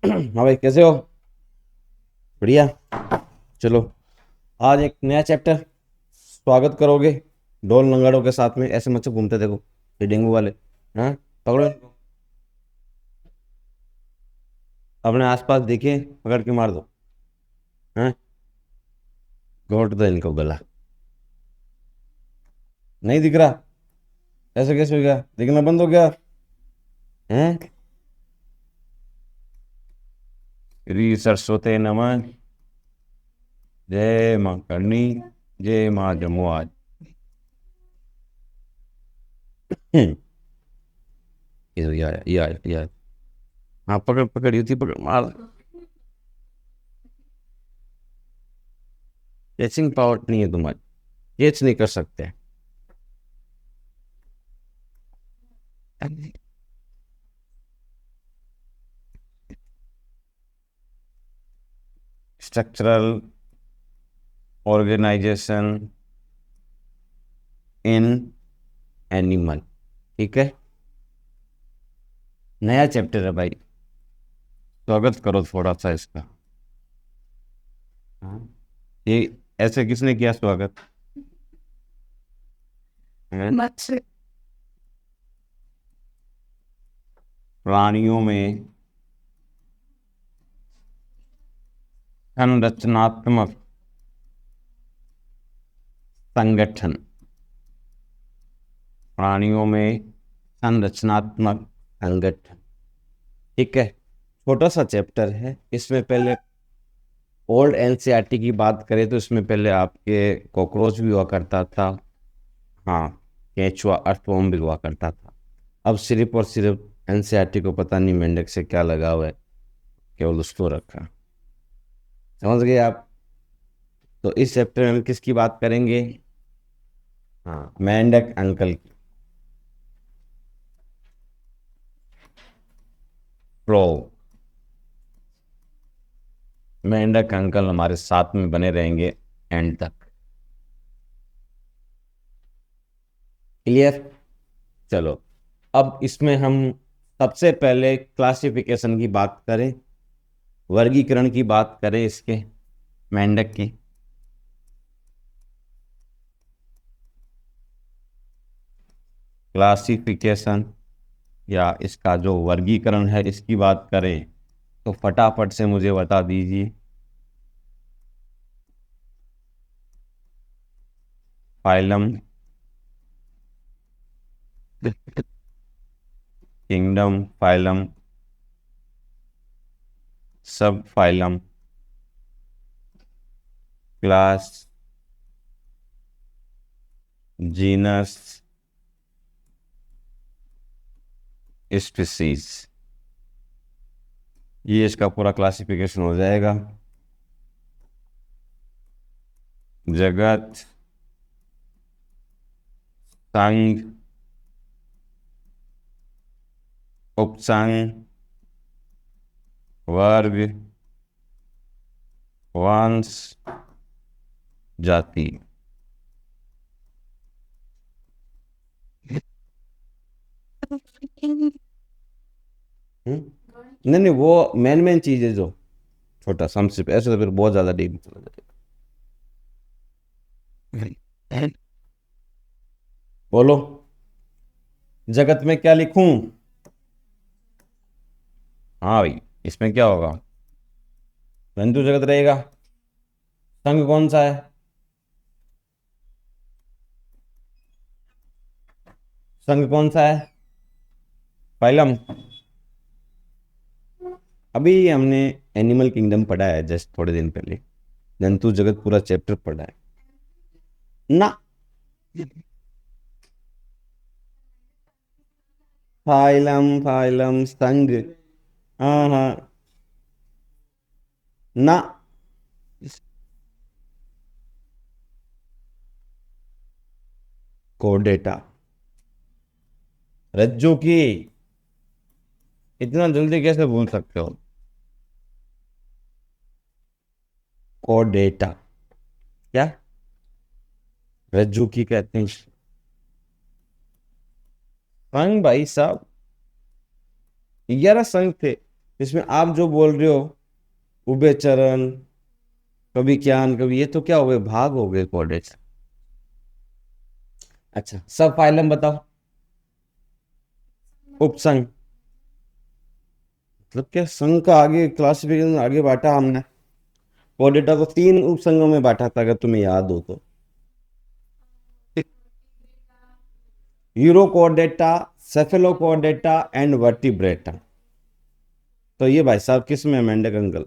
हाँ भाई, कैसे हो? बढ़िया। चलो, आज एक नया चैप्टर स्वागत करोगे। ढोल नगाड़ों के साथ में ऐसे मत घूमते, देखो ये डेंगू वाले। हाँ, पकड़ो इनको। अपने आसपास देखिए, पकड़ के मार दो। हाँ, घोट दो इनको गला। नहीं दिख रहा? ऐसे कैसे हो गया? दिखना बंद हो गया? हैं? श्री सरस्वती नमः। जय माँ करणी। जय माँ जमुआज। हम्म, ये आया, ये आया, ये आया। हाँ, पकड़ पकड़, युति पकड़, मार। कैचिंग पावर नहीं है तुम्हारी, कैच नहीं कर सकते। Structural organisation in animal. ठीक है, नया चैप्टर है भाई, स्वागत करो थोड़ा सा इसका। हाँ, ये ऐसे किसने किया स्वागत? हैं? प्राणियों में संरचनात्मक संगठन। प्राणियों में संरचनात्मक संगठन। ठीक है, छोटा सा चैप्टर है। इसमें पहले ओल्ड एनसीईआरटी की बात करें तो इसमें पहले आपके कॉकरोच भी हुआ करता था। हाँ, केंचुआ अर्थवर्म भी हुआ करता था। अब सिर्फ और सिर्फ एनसीईआरटी को पता नहीं मेंढक से क्या लगा हुआ है, केवल उसको रखा। समझ गए आप? तो इस चैप्टर में हम किसकी बात करेंगे? हाँ, मेंढक अंकल की। प्रो मेंढक अंकल हमारे साथ में बने रहेंगे एंड तक। क्लियर? चलो, अब इसमें हम सबसे पहले क्लासिफिकेशन की बात करें, वर्गीकरण की बात करें इसके, मेंढक की। क्लासिफिकेशन या इसका जो वर्गीकरण है इसकी बात करें तो फटाफट से मुझे बता दीजिए। फाइलम, किंगडम, फाइलम, सब फाइलम, क्लास, जीनस, स्पीसीज। ये इसका पूरा क्लासिफिकेशन हो जाएगा। जगत, संघ, उपसंघ, वर्ग, वंश, जाति। नहीं नहीं, वो मेन मेन चीज है जो छोटा संक्षिप्त, ऐसे तो फिर बहुत ज्यादा डीप चला जाएगा। बोलो, जगत में क्या लिखूं? हाँ भाई, इसमें क्या होगा? जंतु जगत रहेगा। संघ कौन सा है? संघ कौन सा है? फाइलम। अभी हमने एनिमल किंगडम पढ़ा है जस्ट थोड़े दिन पहले, जंतु जगत पूरा चैप्टर पढ़ा है ना। फाइलम फाइलम संघ। हाँ हाँ। ना। कोडेटा। रज्जू की। इतना जल्दी कैसे भूल सकते हो? कोडेटा। क्या? रज्जू की कहते हैं। संघ भाई साहब, 11 संघ थे। इसमें आप जो बोल रहे हो उभयचरण, कभी ज्ञान, कभी ये तो क्या हो गए, भाग हो गए कोऑर्डिनेट्स। अच्छा, सब फाइलम बताओ। उपसंग मतलब क्या, संघ का आगे क्लासिफिकेशन आगे बांटा हमने। कोऑर्डिनेटा को तीन उपसंघों में बांटा था, अगर तुम्हें याद हो तो। यूरोकोर्डेटा, सेफेलोकोर्डेटा एंड वर्टिब्रेटा। तो ये भाई साहब किस में है मेंढक अंकल?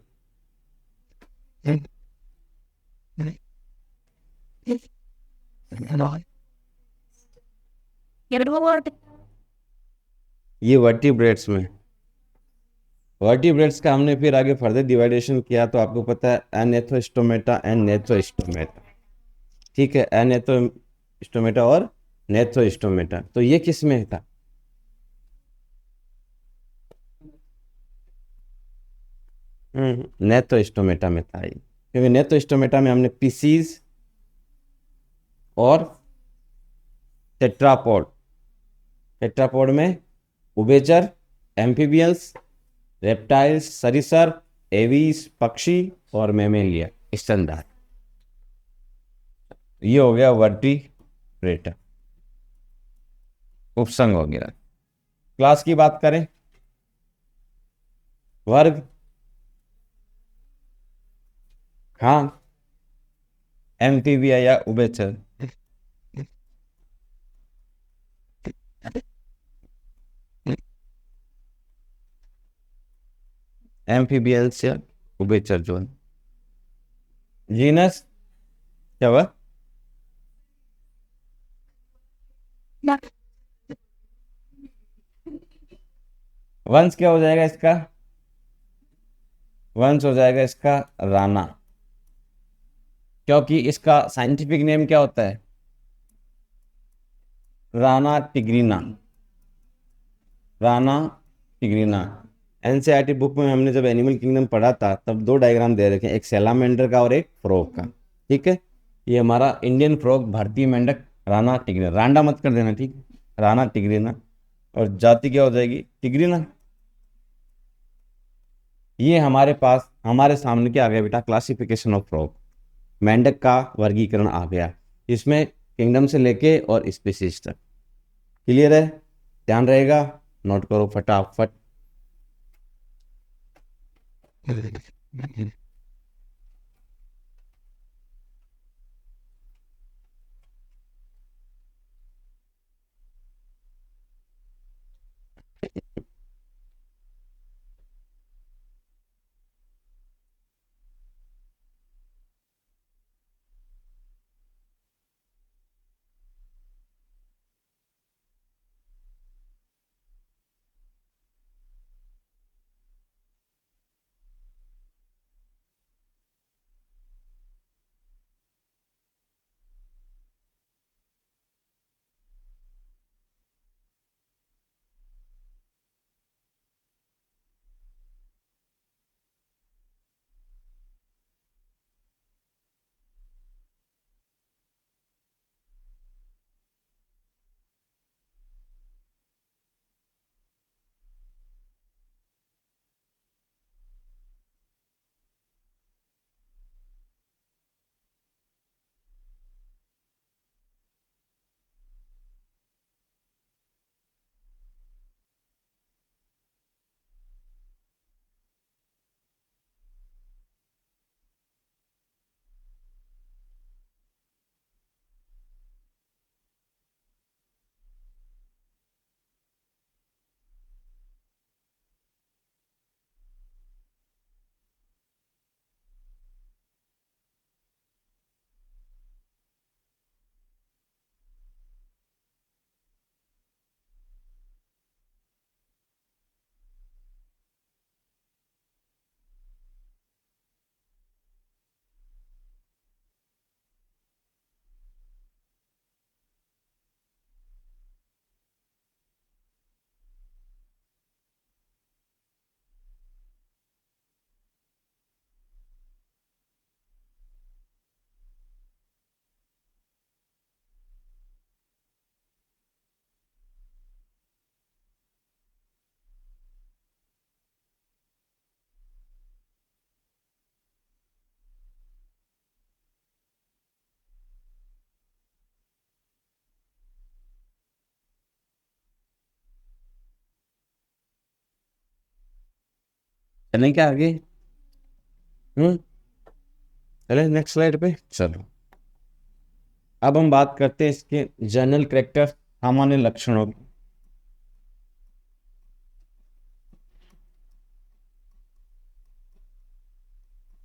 ये वर्टिब्रेट्स में। वर्टिब्रेट्स का हमने फिर आगे फर्दर डिवाइडेशन किया तो आपको पता है एनेथोस्टोमेटा एंड नेथोस्टोमेटा। ठीक है, एनेथोस्टोमेटा और नेथोस्टोमेटा। तो ये किस में था? नेथोस्टोमेटा में था ये, क्योंकि नेथोस्टोमेटा में हमने पीसीज और टेट्रापोड, टेट्रापोड में उभयचर, एम्फीबियंस, रेप्टाइल्स सरीसृप, एवीज पक्षी और मेमेलिया स्तनधारी। ये हो गया वर्टिब्रेटा, उपसंग हो गया। क्लास की बात करें, वर्ग, हाँ, एम्फीबिया या उभयचर। एम्फीबियंस या उभयचर जो है। जीनस क्या हुआ? वंश क्या हो जाएगा इसका? वंश हो जाएगा इसका राना, क्योंकि इसका साइंटिफिक नेम क्या होता है? Rana tigrina, Rana tigrina. NCERT book में हमने जब एनिमल किंगडम पढ़ा था तब दो डायग्राम दे रखे हैं, एक सैलामेंडर का और एक फ्रॉग का। ठीक है, ये हमारा इंडियन फ्रॉग, भारतीय मेंढक राना टिग्रीना, रांडा मत कर देना, ठीक, राना टिग्रीना। और जाति क्या हो जाएगी? टिग्रीना। ये हमारे पास, हमारे सामने क्या आ गया बेटा? क्लासिफिकेशन ऑफ फ्रॉग, मेंढक का वर्गीकरण आ गया। इसमें किंगडम से लेके और स्पीसीज तक। क्लियर है? ध्यान रहेगा, नोट करो फटाफट। चलें क्या आगे? चले नेक्स्ट स्लाइड पे। चलो अब हम बात करते हैं इसके जनरल कैरेक्टर, सामान्य लक्षणों की।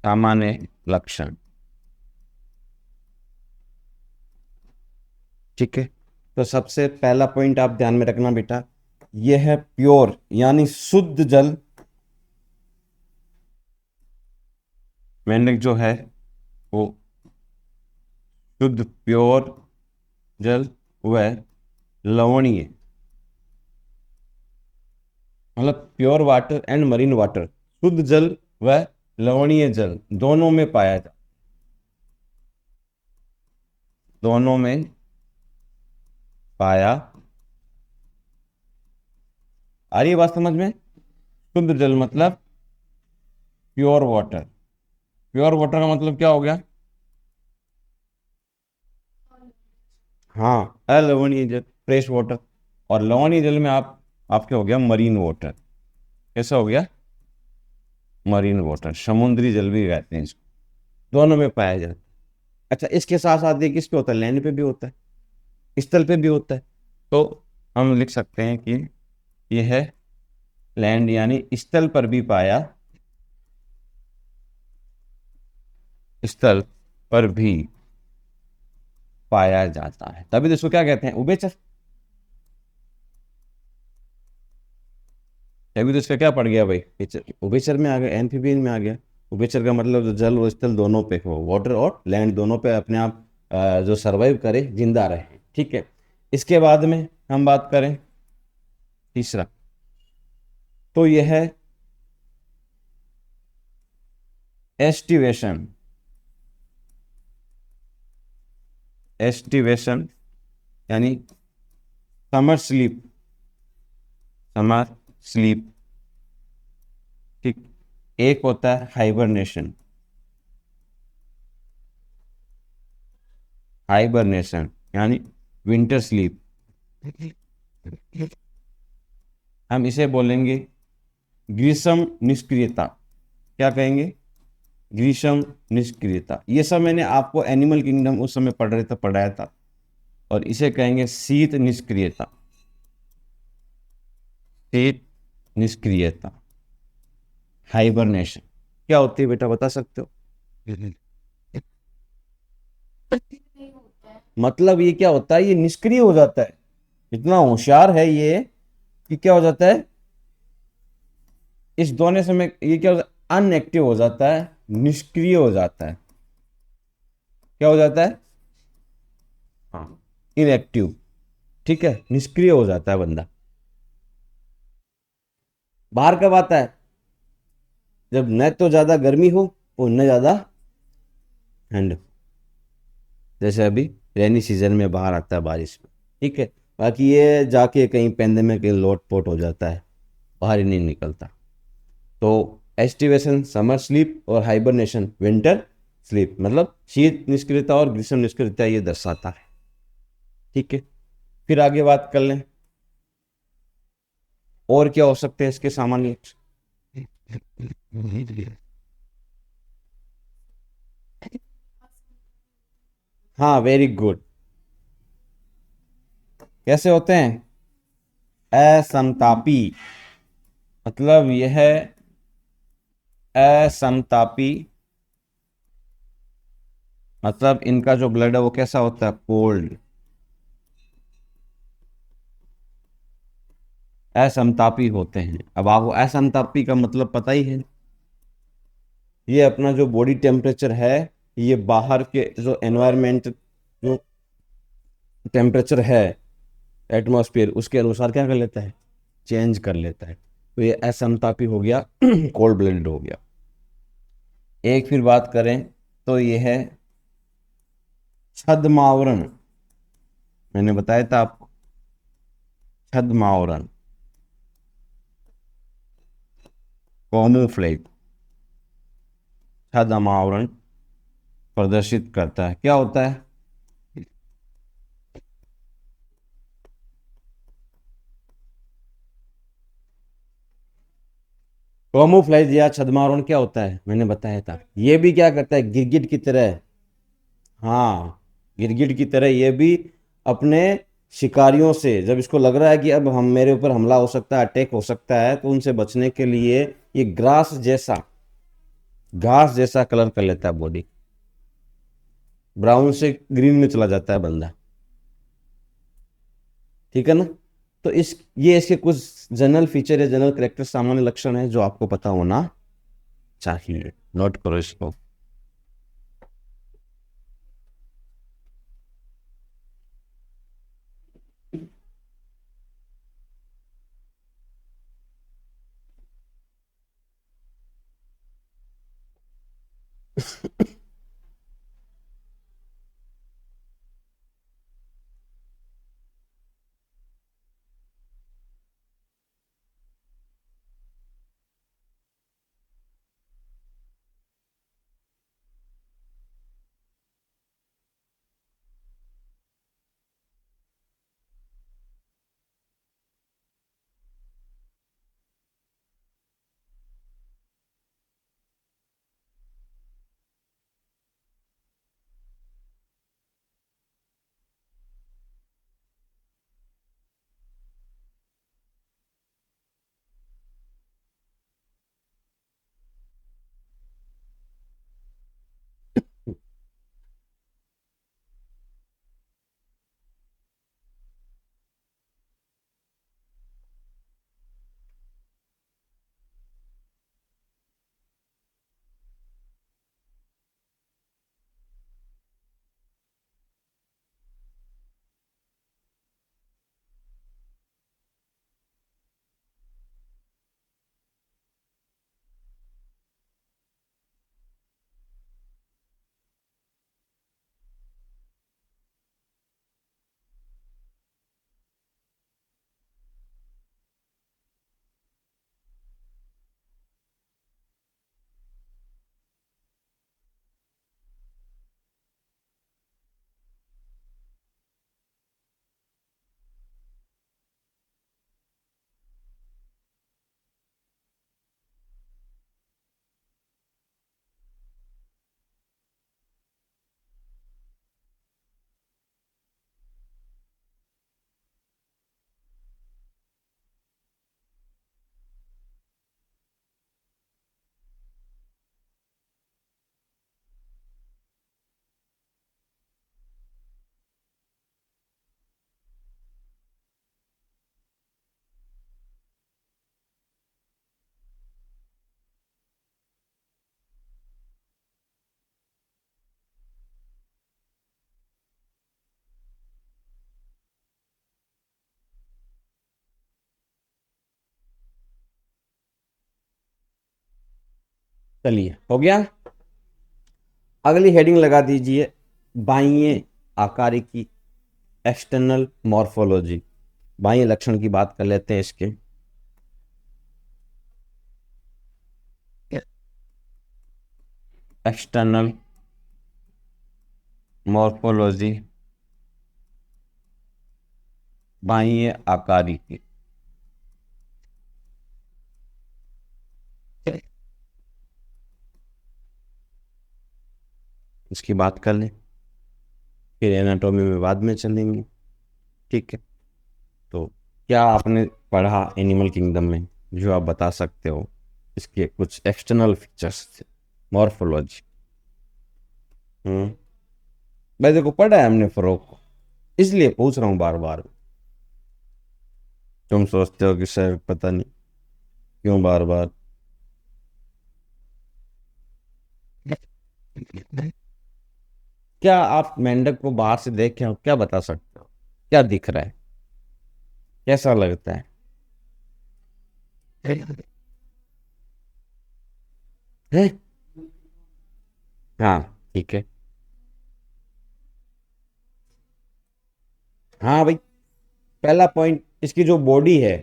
सामान्य लक्षण, ठीक है। तो सबसे पहला पॉइंट आप ध्यान में रखना बेटा, यह है प्योर यानी शुद्ध जल। मेंढक जो है वो शुद्ध प्योर जल व लवणीय, मतलब pure water and marine water, शुद्ध जल व लवणीय जल दोनों में पाया जाता, दोनों में पाया। आ रही है बात समझ में? शुद्ध जल मतलब प्योर वाटर। प्योर वाटर का मतलब क्या हो गया? हाँ, अलवणीय जल, फ्रेश वाटर। और लवणीय जल में आपके हो गया मरीन वाटर। कैसा हो गया? मरीन वाटर, समुद्री जल भी कहते हैं इसको। दोनों में पाया जाता है। अच्छा, इसके साथ साथ ये किस पे होता है? लैंड पे भी होता है, स्थल पे भी होता है। तो हम लिख सकते हैं कि यह है लैंड यानी स्थल पर भी पाया, स्थल पर भी पाया जाता है। तभी तो इसको क्या कहते हैं? उभयचर। तभी तो इसका क्या पड़ गया भाई? उभयचर में आ गया, एम्फीबियन में आ गया। उभयचर का मतलब जो जल और स्थल दोनों पे हो, वाटर और लैंड दोनों पे अपने आप जो सरवाइव करे, जिंदा रहे, ठीक है। इसके बाद में हम बात करें तीसरा, तो यह है एस्टिवेशन। एस्टिवेशन यानी समर स्लीप, समर स्लीप, ठीक। एक होता है हाइबरनेशन, हाइबरनेशन यानी विंटर स्लीप। हम इसे बोलेंगे ग्रीष्म निष्क्रियता। क्या कहेंगे? ग्रीष्म निष्क्रियता। ये सब मैंने आपको एनिमल किंगडम उस समय पढ़ रहे थे, पढ़ाया था। और इसे कहेंगे शीत निष्क्रियता, शीत निष्क्रियता, हाइबरनेशन। क्या होती है बेटा, बता सकते हो? मतलब ये क्या होता है? ये निष्क्रिय हो जाता है। इतना होशियार है ये कि क्या हो जाता है इस दोनों समय, ये क्या होता है? अनएक्टिव हो जाता है, निष्क्रिय हो जाता है। क्या हो जाता है? हाँ, इनएक्टिव, ठीक है, निष्क्रिय हो जाता है बंदा। बाहर कब आता है? जब न तो ज्यादा गर्मी हो और न ज्यादा ठंड। जैसे अभी रेनी सीजन में बाहर आता है बारिश में, ठीक है। बाकी ये जाके कहीं पैंदे में कहीं लोट पोट हो जाता है, बाहर ही नहीं निकलता। तो एस्टिवेशन समर स्लीप और हाइबरनेशन विंटर स्लीप, मतलब शीत निष्क्रियता और ग्रीष्म निष्क्रियता ये दर्शाता है, ठीक है। फिर आगे बात कर लें, और क्या हो सकते हैं इसके सामान्य लक्षण? हाँ, वेरी गुड। कैसे होते हैं? असमतापी, मतलब यह असमतापी, मतलब इनका जो ब्लड है वो कैसा होता है? कोल्ड। असमतापी होते हैं। अब आपको असमतापी का मतलब पता ही है। ये अपना जो बॉडी टेम्परेचर है, ये बाहर के जो एनवायरमेंट, जो टेम्परेचर है एटमॉस्फेयर, उसके अनुसार क्या कर लेता है? चेंज कर लेता है। तो ये असमतापी हो गया, कोल्ड ब्लडेड हो गया। एक फिर बात करें तो ये है छद्मावरण। मैंने बताया था आपको, छद्मावरण, कॉमोफ्लेज, छद्मावरण प्रदर्शित करता है। क्या होता है? कैमोफ्लेज या छद्मावरण क्या होता है, मैंने बताया था। ये भी क्या करता है, गिरगिट की तरह, हाँ गिरगिट की तरह ये भी अपने शिकारियों से, जब इसको लग रहा है कि अब हम मेरे ऊपर हमला हो सकता है, अटैक हो सकता है, तो उनसे बचने के लिए ये घास जैसा कलर कर लेता है बॉडी, ब्राउन से ग्रीन में चला जाता है बंदा। ठीक है ना। तो ये इसके कुछ जनरल फीचर है, जनरल करेक्टर, सामान्य लक्षण है जो आपको पता होना चाहिए। नोट करो इसको। चलिए हो गया। अगली हेडिंग लगा दीजिए, बाह्य आकार की, एक्सटर्नल मॉर्फोलॉजी। बाह्य लक्षण की बात कर लेते हैं इसके। एक्सटर्नल मॉर्फोलॉजी, बाह्य आकारी की। इसकी बात कर लें, फिर एनाटॉमी में बाद में चलेंगे। ठीक है। तो क्या आपने पढ़ा एनिमल किंगडम में जो आप बता सकते हो इसके कुछ एक्सटर्नल फीचर्स, मॉर्फोलॉजी? भाई देखो, पढ़ा है हमने फ्रॉक को, इसलिए पूछ रहा हूँ बार बार। तुम सोचते हो कि सर पता नहीं क्यों बार बार। क्या आप मेंढक को बाहर से देखे हो, क्या बता सकते हो, क्या दिख रहा है, कैसा लगता है? है? हाँ ठीक है। हाँ भाई, पहला पॉइंट, इसकी जो बॉडी है,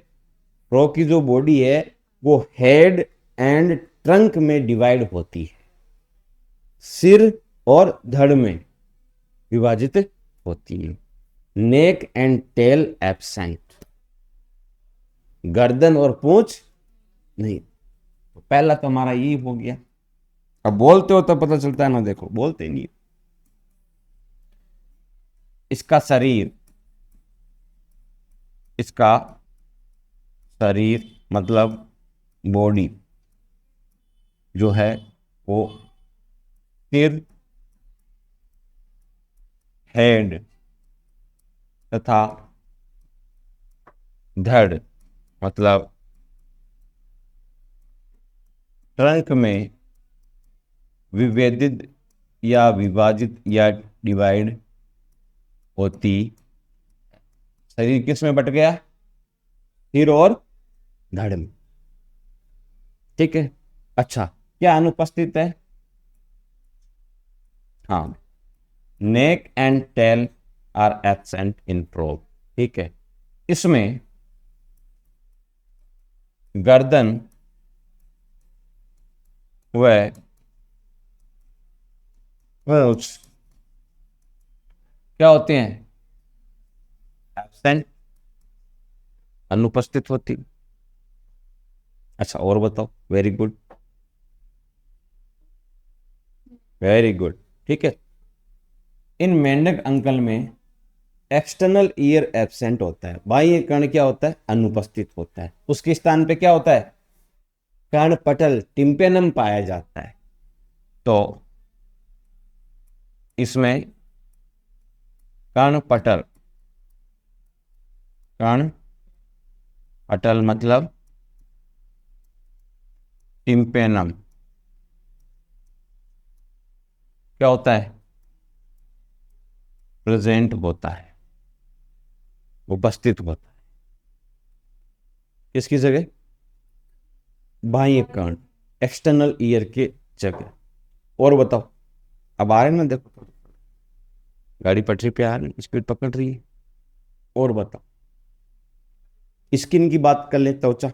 फ्रॉग की जो बॉडी है, वो हेड एंड ट्रंक में डिवाइड होती है, सिर और धड़ में विभाजित होती है। नेक एंड टेल एब्सेंट, गर्दन और पूंछ नहीं तो पहला तो हमारा ये हो गया। अब बोलते हो तो पता चलता है ना, देखो बोलते नहीं। इसका शरीर, इसका शरीर मतलब बॉडी जो है वो सिर, हेड तथा धड़ मतलब ट्रंक में विभेदित या विभाजित या डिवाइड होती। शरीर किस में बट गया? सिर और धड़ में। ठीक है। अच्छा, क्या अनुपस्थित है? हाँ, neck and tail are absent in probe. ठीक है। इसमें गर्दन व उस क्या होते हैं? एब्सेंट, अनुपस्थित होती। अच्छा, और बताओ। Very good, very good. ठीक है। इन मेंढक अंकल में एक्सटर्नल ईयर एब्सेंट होता है, बाह्य कर्ण क्या होता है? अनुपस्थित होता है। उसके स्थान पे क्या होता है? कर्णपटल टिम्पेनम पाया जाता है। तो इसमें कर्णपटल, कर्णपटल मतलब टिम्पेनम क्या होता है? प्रेजेंट होता है, उपस्थित होता है। किसकी जगह? बाह्य कर्ण, एक्सटर्नल ईयर के जगह। और बताओ। अब आ रहे ना, देखो गाड़ी पटरी पे आ रही, स्पीड पकड़ रही है। और बताओ। स्किन की बात कर ले, त्वचा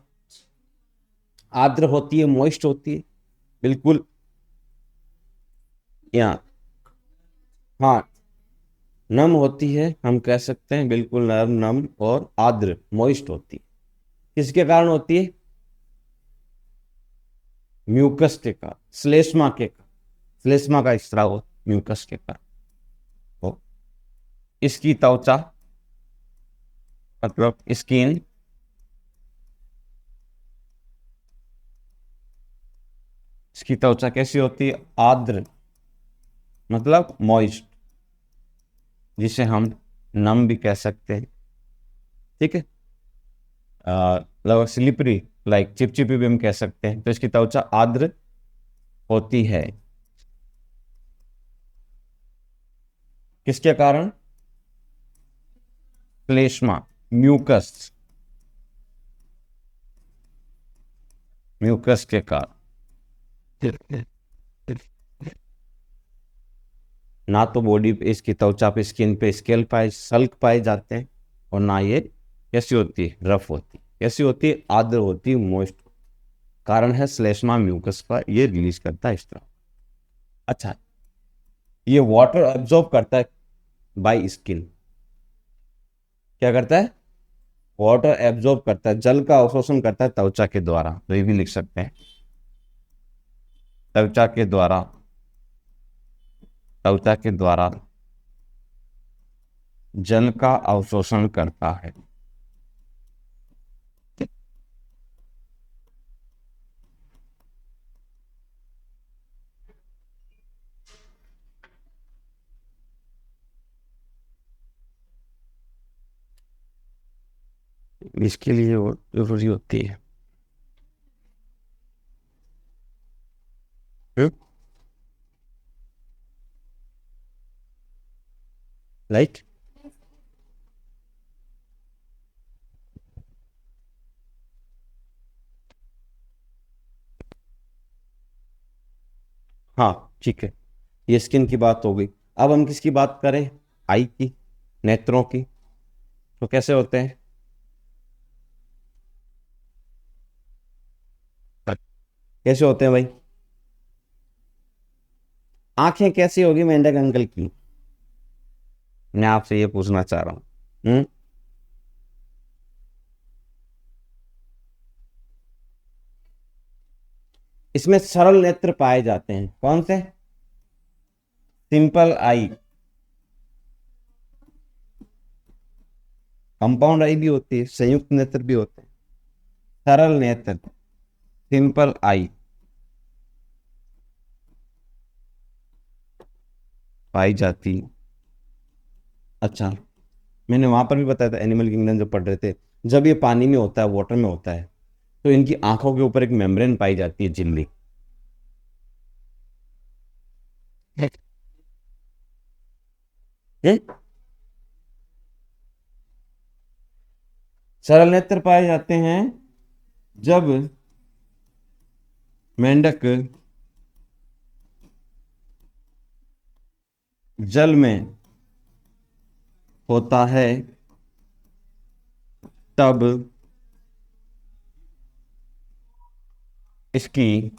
आर्द्र होती है, मॉइस्ट होती है, बिल्कुल यहाँ। हाँ, नम होती है, हम कह सकते हैं बिल्कुल नरम, नम और आर्द्र मॉइस्ट होती है। किसके कारण होती है? म्यूकस के कारण, श्लेष्मा के कारण, श्लेष्मा का स्त्राव म्यूकस के कारण। तो इसकी त्वचा मतलब स्किन इसकी त्वचा कैसी होती है? आर्द्र मतलब मॉइस्ट, जिसे हम नम भी कह सकते हैं। ठीक है। मतलब स्लिपरी, लाइक चिपचिपी भी हम कह सकते हैं। तो इसकी त्वचा आर्द्र होती है। किसके कारण? श्लेष्मा, म्यूकस, म्यूकस के कारण। ना तो बॉडी पे, इसकी त्वचा पे, स्किन पे स्केल पाए, सल्क पाए जाते हैं, और ना ये कैसी होती है? रफ होती है। कैसी होती है? आर्द्र होती है, मोइस्ट। कारण है श्लेष्मा म्यूकस का, ये रिलीज करता है इस तरह। अच्छा, ये वाटर एब्जॉर्ब करता है बाय स्किन। क्या करता है? वाटर एब्जॉर्ब करता है, जल का अवशोषण करता है त्वचा के द्वारा। तो ये भी लिख सकते हैं, त्वचा के द्वारा, त्वचा के द्वारा जल का अवशोषण करता है। इसके लिए वो जरूरी होती है। राइट। हाँ, ठीक है। ये स्किन की बात हो गई। अब हम किसकी बात करें? आई की, नेत्रों की। तो कैसे होते हैं? कैसे होते हैं भाई? आंखें कैसी होगी मेंढक अंकल की? मैं आपसे ये पूछना चाह रहा हूँ। इसमें सरल नेत्र पाए जाते हैं। कौन से? सिंपल आई, कंपाउंड आई भी होती है, संयुक्त नेत्र भी होते हैं। सरल नेत्र सिंपल आई पाई जाती। अच्छा, मैंने वहां पर भी बताया था एनिमल किंगडम जब पढ़ रहे थे, जब ये पानी में होता है, वाटर में होता है, तो इनकी आंखों के ऊपर एक मेम्ब्रेन पाई जाती है, झिल्ली। है? सरल नेत्र पाए जाते हैं जब मेंढक जल में होता है, तब इसकी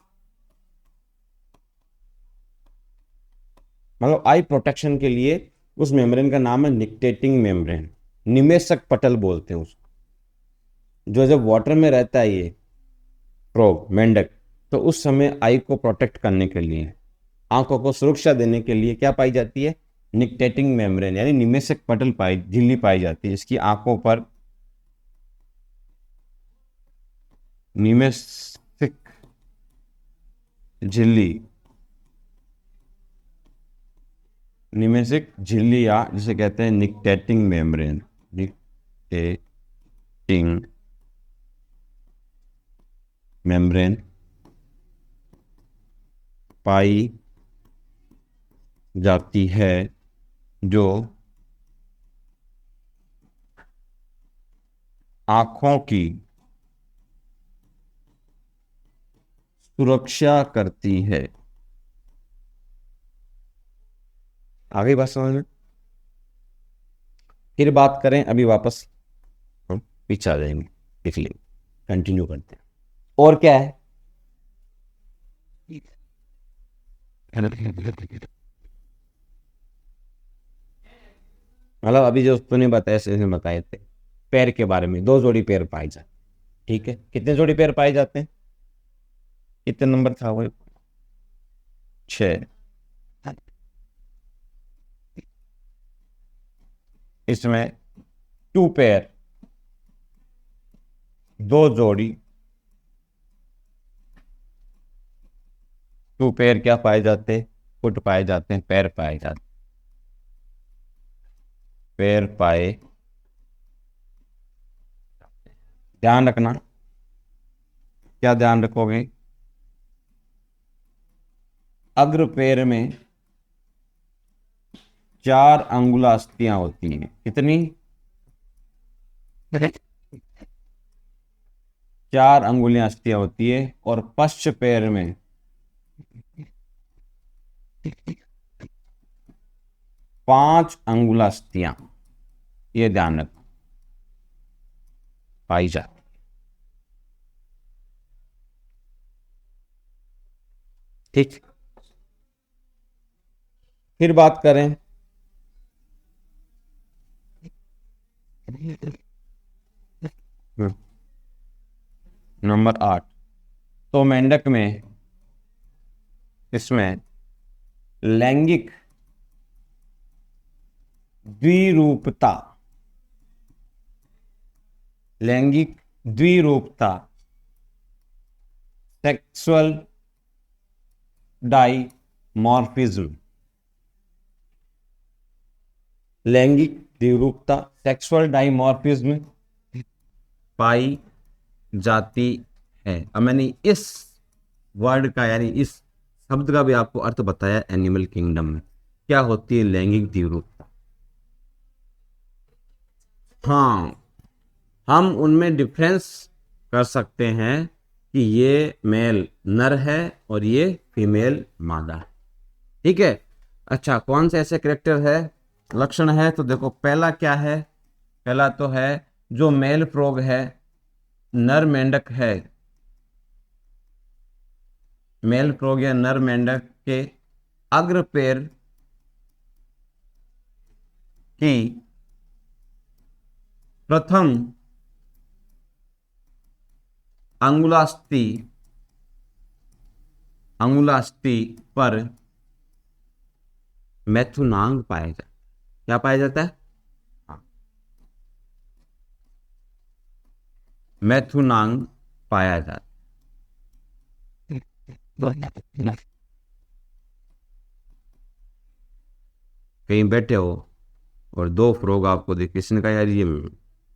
मतलब आई प्रोटेक्शन के लिए उस मेम्ब्रेन का नाम है निक्टेटिंग मेम्ब्रेन, निमेशक पटल बोलते हैं उसको। जो जब वाटर में रहता है ये फ्रॉग, मेंढक, तो उस समय आई को प्रोटेक्ट करने के लिए, आंखों को सुरक्षा देने के लिए क्या पाई जाती है? निक्टेटिंग मेम्ब्रेन यानी निमेशक पटल झिल्ली पाई जाती है इसकी आंखों पर। निमेशक झिल्ली, निमेशक झिल्ली या जिसे कहते हैं निक्टेटिंग मेम्ब्रेन, निक्टेटिंग मेम्ब्रेन पाई जाती है, जो आंखों की सुरक्षा करती है। आगे बात समझ में? फिर बात करें, अभी वापस हम पीछे आ जाएंगे, देख लेंगे, कंटिन्यू करते हैं। और क्या है? मतलब अभी जो तूने बताया, ऐसे बताए थे पैर के बारे में, 2 जोड़ी पैर पाए जाते। ठीक है, कितने जोड़ी पैर पाए जाते हैं? कितने नंबर था वो? 6। इसमें 2 पैर, 2 जोड़ी, 2 पैर क्या पाए जाते हैं? फुट पाए जाते हैं, पैर पाए जाते हैं, पैर पाए। ध्यान रखना, क्या ध्यान रखोगे? अग्र पैर में 4 अंगुलास्थियां होती हैं। कितनी? 4 अंगुलियां अस्थियां होती है। और पश्च पैर में 5 अंगुलास्थियां, ये ध्यान रखो, पाई जाती। ठीक, फिर बात करें नंबर 8, तो मेंढक में इसमें लैंगिक द्विरूपता, लैंगिक द्विरूपता, सेक्सुअल डाइमॉर्फिज्म, लैंगिक द्विरूपता, सेक्सुअल डाइमॉर्फिज्म पाई जाती है। अब मैंने इस वर्ड का यानी इस शब्द का भी आपको अर्थ बताया एनिमल किंगडम में। क्या होती है लैंगिक द्विरूपता? हाँ, हम उनमें डिफरेंस कर सकते हैं कि ये मेल नर है और ये फीमेल मादा है। ठीक है। अच्छा, कौन से ऐसे करेक्टर है, लक्षण है? तो देखो, पहला क्या है? पहला तो है जो मेल फ्रॉग है, नर मेंढक है, मेल फ्रॉग या नर मेंढक के अग्र पैर की प्रथम अंगुलास्थि अंगुलास्थि पर मैथुनांग पाया जाता है। क्या पाया जाता है? हाँ, मैथुनांग पाया जाता है। कहीं बैठे हो और दो फ्रॉग आपको देख, किसने कहा यार ये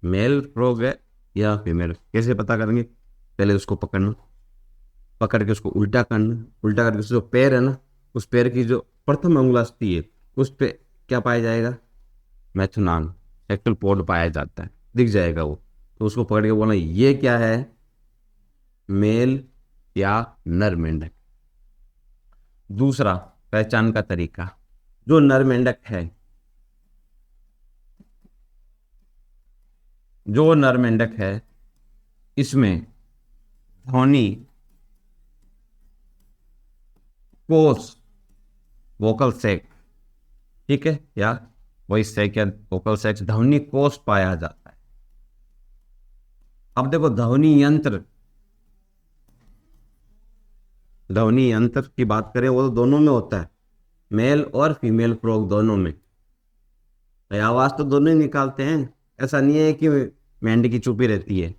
मेल फ्रॉग है या फीमेल, कैसे पता करेंगे? पहले उसको पकड़ना, पकड़ के उसको उल्टा करना, उल्टा करके उसके जो पैर है ना, उस पैर की जो प्रथम अंगुलास्थि है उस पे क्या पाया जाएगा? मैथुनान एक्टल पोड पाया जाता है, दिख जाएगा वो। तो उसको पकड़ के बोलना ये क्या है, मेल या नर मेंढक। दूसरा पहचान का तरीका, जो नर मेंढक है, जो नर मेंढक है इसमें ध्वनि कोष, वोकल सैक, ठीक है, या वॉइस सैक या वोकल सैक, ध्वनि कोष पाया जाता है। अब देखो ध्वनि यंत्र, ध्वनि यंत्र की बात करें वो तो दोनों में होता है, मेल और फीमेल फ्रॉग दोनों में। तो आवाज तो दोनों ही निकालते हैं, ऐसा नहीं है कि मेंढक की चुपी रहती है।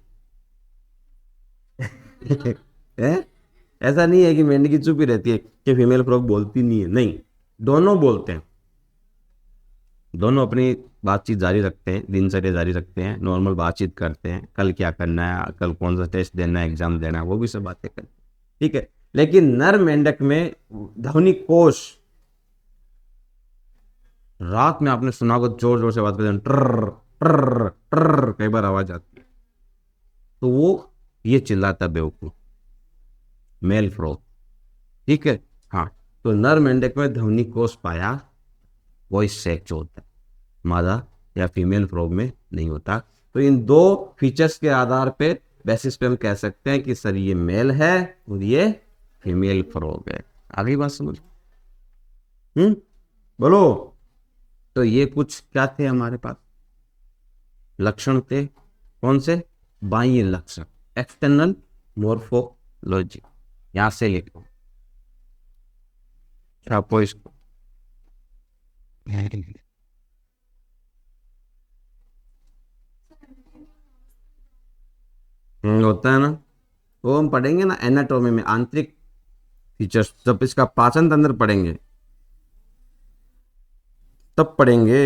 है? ऐसा नहीं है कि मेंढक की चुपी रहती है कि फीमेल फ्रॉग बोलती नहीं है, नहीं, दोनों बोलते हैं। दोनों अपनी बातचीत जारी रखते हैं, दिनचर्या जारी रखते हैं, नॉर्मल बातचीत करते हैं, कल क्या करना है, कल कौन सा टेस्ट देना है, एग्जाम देना है, वो भी सब बातें करते हैं, ठीक है। लेकिन नर मेंढक में ध्वनि कोश, रात में आपने सुना होगा जोर जोर से बात करते हैं, ट्र ट्र ट्र कई बार आवाज आती है, तो वो ये चिल्लाता बेवकूफ, मेल फ्रॉग, ठीक है। हाँ, तो नर मेंढक में ध्वनि कोश पाया, वॉइस सेक जो होता है, मादा या फीमेल फ्रॉग में नहीं होता। तो इन दो फीचर्स के आधार पे, बेसिस पे हम कह सकते हैं कि सर ये मेल है और ये फीमेल फ्रॉग है। आगे बात समझ? बोलो। तो ये कुछ क्या थे हमारे पास, लक्षण थे, कौन से? बाह्य लक्षण, एक्सटर्नल मोर्फोलॉजी। यहां से लिखो, छापो इसको। होता है ना, वो हम पढ़ेंगे ना एनाटॉमी में, आंतरिक फीचर्स, जब इसका पाचन तंत्र पढ़ेंगे तब पढ़ेंगे।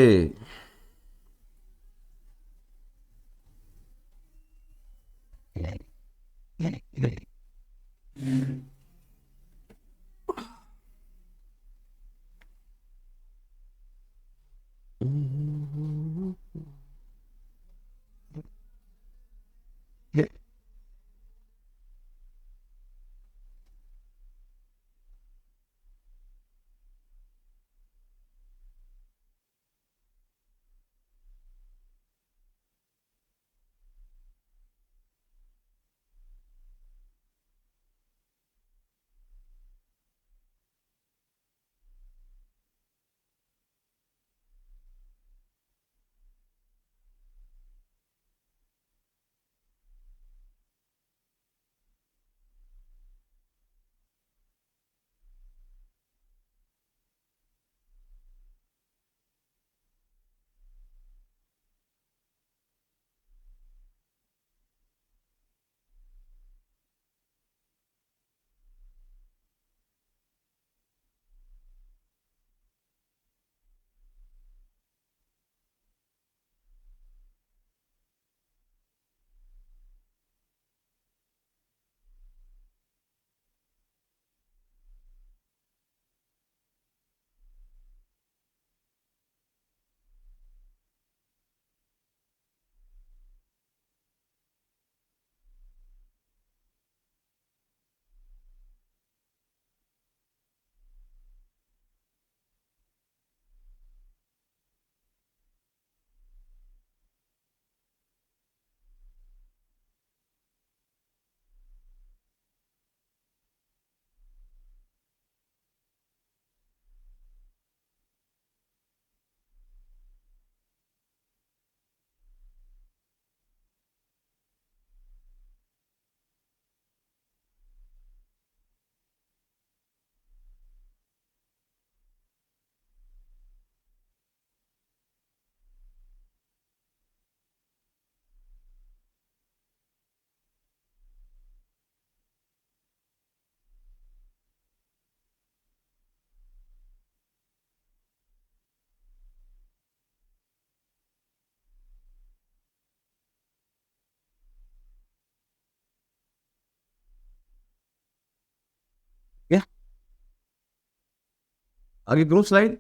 आगे करूं स्लाइड?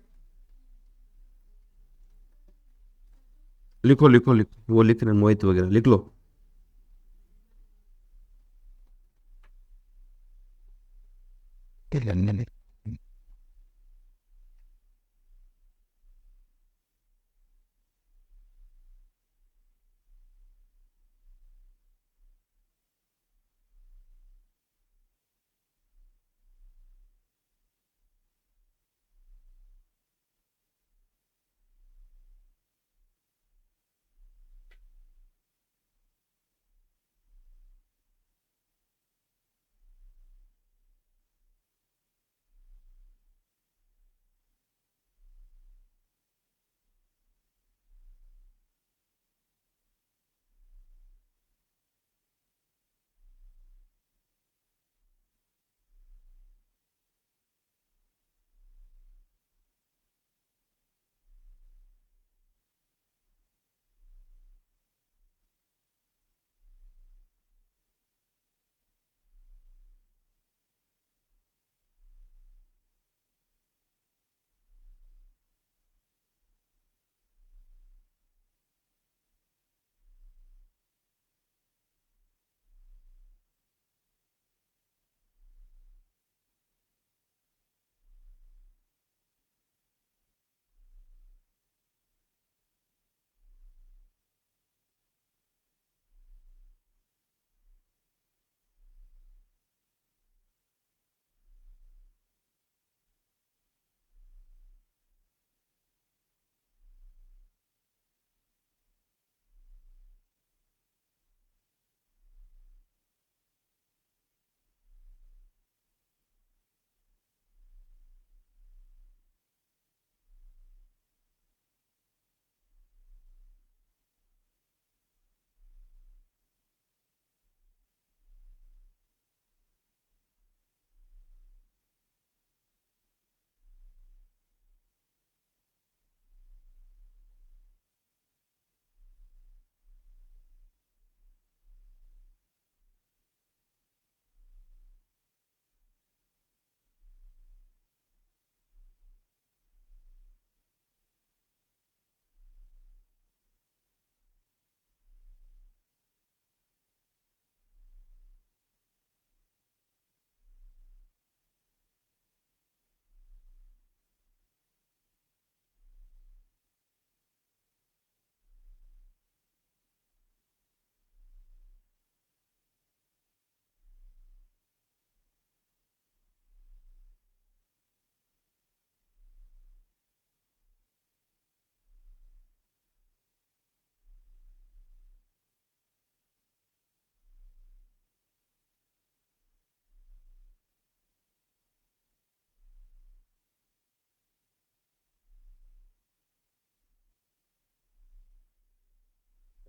लिखो लिखो लिखो, वो लिख रहे हैं मोहित वगैरह, लिख लो।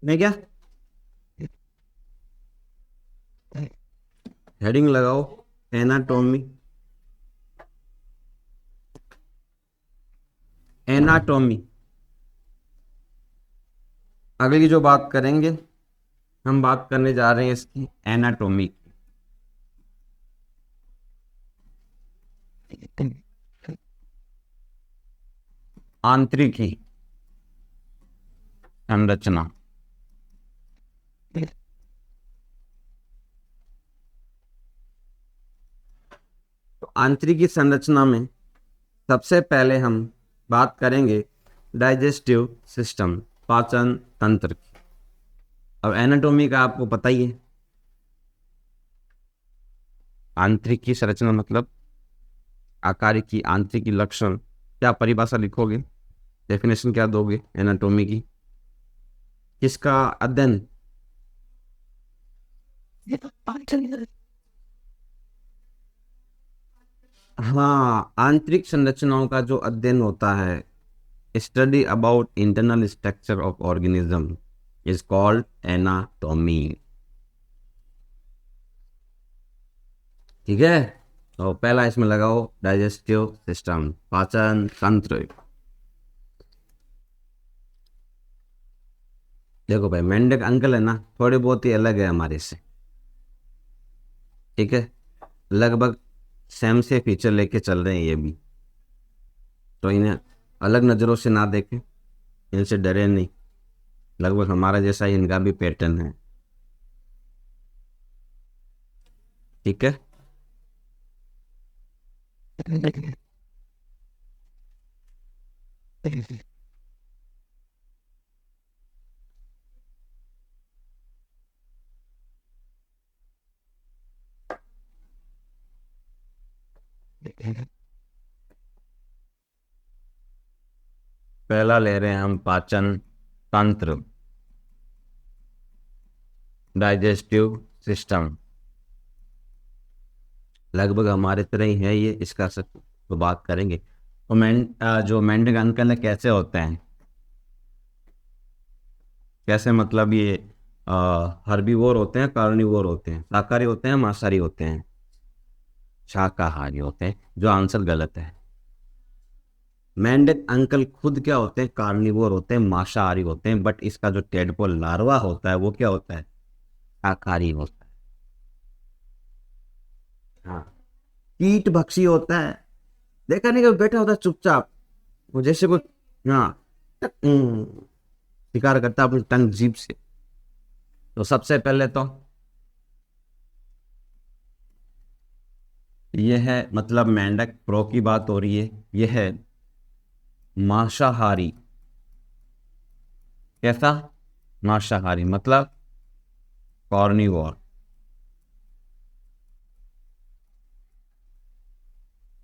नहीं क्या? हेडिंग लगाओ, एनाटॉमी। एनाटॉमी अगली जो बात करेंगे, हम बात करने जा रहे हैं इसकी एनाटॉमी। आंतरिकी संरचना। तो आंतरिकी संरचना में सबसे पहले हम बात करेंगे डाइजेस्टिव सिस्टम, पाचन तंत्र की। अब एनाटॉमी का आपको पता ही है, आंतरिकी संरचना मतलब आकारिकी, आंतरिकी लक्षण। क्या परिभाषा लिखोगे, डेफिनेशन क्या दोगे एनाटॉमी की? किसका अध्ययन? हाँ, आंतरिक संरचनाओं का जो अध्ययन होता है, study about internal structure of organism is called anatomy. ठीक है, तो पहला इसमें लगाओ डाइजेस्टिव सिस्टम, पाचन तंत्र। देखो भाई, मेंढक अंकल है ना, थोड़े बहुत ही अलग है हमारे से। ठीक है, लगभग सेम से फीचर लेके चल रहे हैं ये भी। तो इन्हें अलग नज़रों से ना देखें, इनसे डरे नहीं, लगभग हमारा जैसा ही इनका भी पैटर्न है। ठीक है। पहला ले रहे हैं हम पाचन तंत्र, डाइजेस्टिव सिस्टम। लगभग हमारे तरह ही है ये, इसका सब तो बात करेंगे। तो जो मेंढक कैसे होते हैं, कैसे मतलब ये हर्बीवोर होते हैं, कार्निवोर होते हैं, शाकाहारी होते हैं, मांसाहारी होते हैं? शाकाहारी होते हैं, जो आंसर गलत है। मेंढक अंकल खुद क्या होते हैं, कार्निवोर होते हैं, मांसाहारी होते हैं, बट इसका जो टेडपोल लार्वा होता है वो क्या होता है, शाकाहारी होता है। हाँ, कीट भक्षी होता है। देखा नहीं, कभी बैठा होता है चुपचाप, वो जैसे कोई, हाँ, शिकार करता है अपनी टंग जीभ से। तो सबसे पहले तो ये है, मतलब मेंढक प्रो की बात हो रही है, ये है मांसाहारी। कैसा? मांसाहारी मतलब कॉर्निवोर।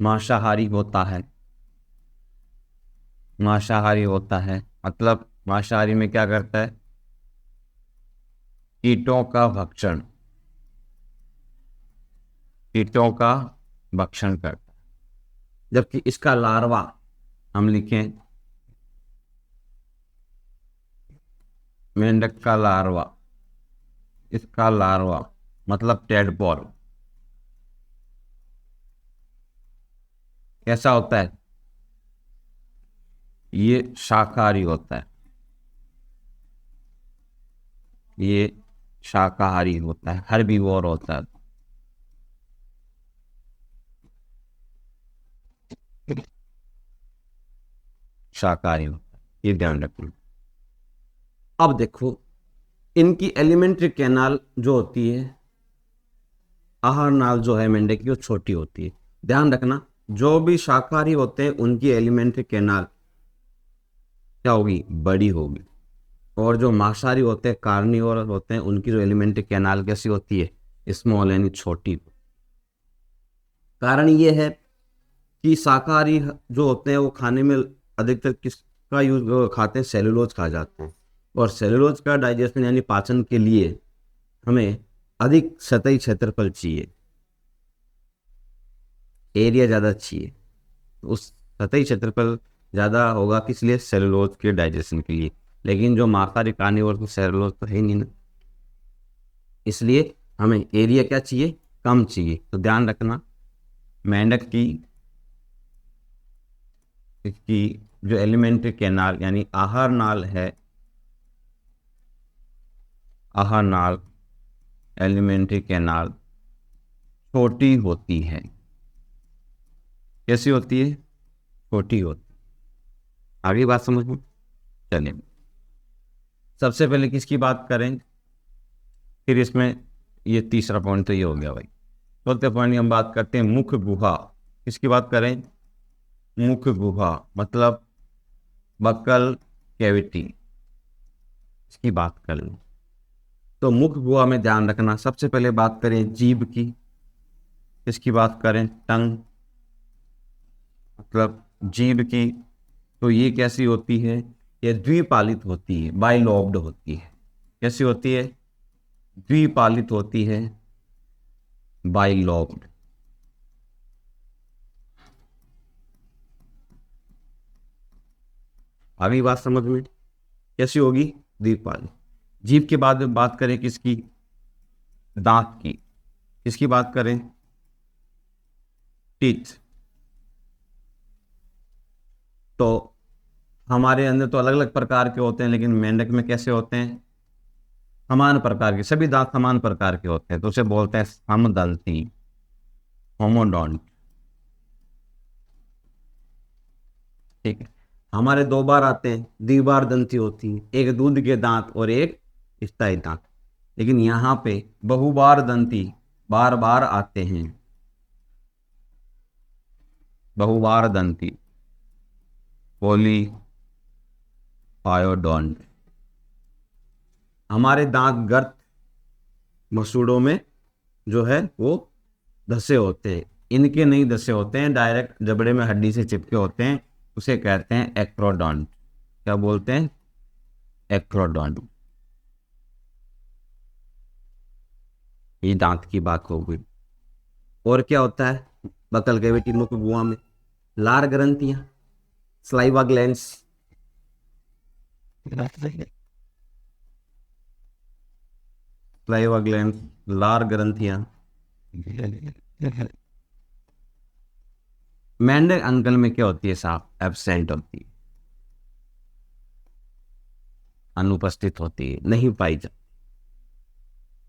मांसाहारी होता है, मांसाहारी होता है मतलब मांसाहारी में क्या करता है, कीटों का भक्षण, कीटों का भक्षण करता है। जबकि इसका लार्वा हम लिखें, मेंढक का लार्वा, इसका लार्वा मतलब टेडपोल कैसा होता है, ये शाकाहारी होता है, ये शाकाहारी होता है, हर्बीवोर होता है। शाकाहारी होता है, ये ध्यान रखना। अब देखो, इनकी एलिमेंट्री कैनाल जो होती है, आहार नाल जो है मेंढक की, वो छोटी होती है। ध्यान रखना, जो भी शाकाहारी होते हैं उनकी एलिमेंट्री कैनाल क्या होगी, बड़ी होगी। और जो मांसाहारी होते हैं, कार्निवोर होते हैं, उनकी जो एलिमेंट्री कैनाल कैसी होती है, स्मॉल यानी छोटी। कारण ये है कि शाकाहारी जो होते हैं वो खाने में अधिकतर किसका यूज खाते हैं, सेलुलोज खा जाते हैं। और सेलुलोज का डाइजेशन यानी पाचन के लिए हमें अधिक सतही क्षेत्रफल चाहिए, एरिया ज़्यादा चाहिए। तो उस सतही क्षेत्रफल ज़्यादा होगा किस लिए, सेलुलोज के डाइजेशन के लिए। लेकिन जो मांसाहारी कार्निवोर तो सेलुलोज तो है ही नहीं ना, इसलिए हमें एरिया क्या चाहिए, कम चाहिए। तो ध्यान रखना, मेंढक की जो एलिमेंट्री कैनाल यानी आहार नाल है, आहार नाल एलिमेंट्री कैनाल छोटी होती है। कैसी होती है, छोटी होती है। आगे बात समझ में, चलिए सबसे पहले किसकी बात करें, फिर इसमें ये तीसरा पॉइंट तो ये हो गया भाई। चौथे पॉइंट हम बात करते हैं मुख्य गुहा। किसकी बात करें, मुख्य गुहा मतलब बक्कल कैविटी, इसकी बात कर लें। तो मुख्य गुहा में ध्यान रखना, सबसे पहले बात करें जीभ की। किसकी बात करें, टंग मतलब जीभ की। तो ये कैसी होती है, ये द्विपालित होती है, बाइलोब्ड होती है। कैसी होती है, द्विपालित होती है, बाइलोब्ड। अगली बात समझ में, कैसी होगी, द्विपालित। जीभ के बाद में बात करें किसकी, दांत की। किसकी बात करें, टीथ। तो हमारे अंदर तो अलग अलग प्रकार के होते हैं, लेकिन मेंढक में कैसे होते हैं, समान प्रकार के, सभी दांत समान प्रकार के होते हैं। तो उसे बोलते हैं समदंती, होमोडोंट। ठीक है, हमारे दो बार आते हैं, द्विबार दंती होती है, एक दूध के दांत और एक स्थायी दांत। लेकिन यहाँ पे बहुबार दंती बार बार आते हैं, बहुबार दंती पोली पायोडोंट। हमारे दांत गर्त मसूड़ों में जो है वो धसे होते हैं, इनके नहीं धसे होते हैं, डायरेक्ट जबड़े में हड्डी से चिपके होते हैं, उसे कहते हैं एक्रोडोंट। क्या बोलते हैं? एक्रोडोंट। ये दांत की बात हो गई। और क्या होता है बकल कैविटी मुख गुहा में? लार ग्रंथियां, स्लाइवा ग्लैंड्स, स्लाइवा ग्लैंड्स, लार ग्रंथियां। मेंढक अंकल में क्या होती है साहब? एब्सेंट होती है, अनुपस्थित होती है, नहीं पाई जाती,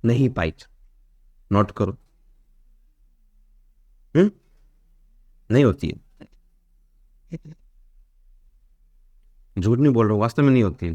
नहीं पाई जाती। नोट करो। नहीं होती है, झूठ नहीं बोल रहा हूं, वास्तव में नहीं होती है।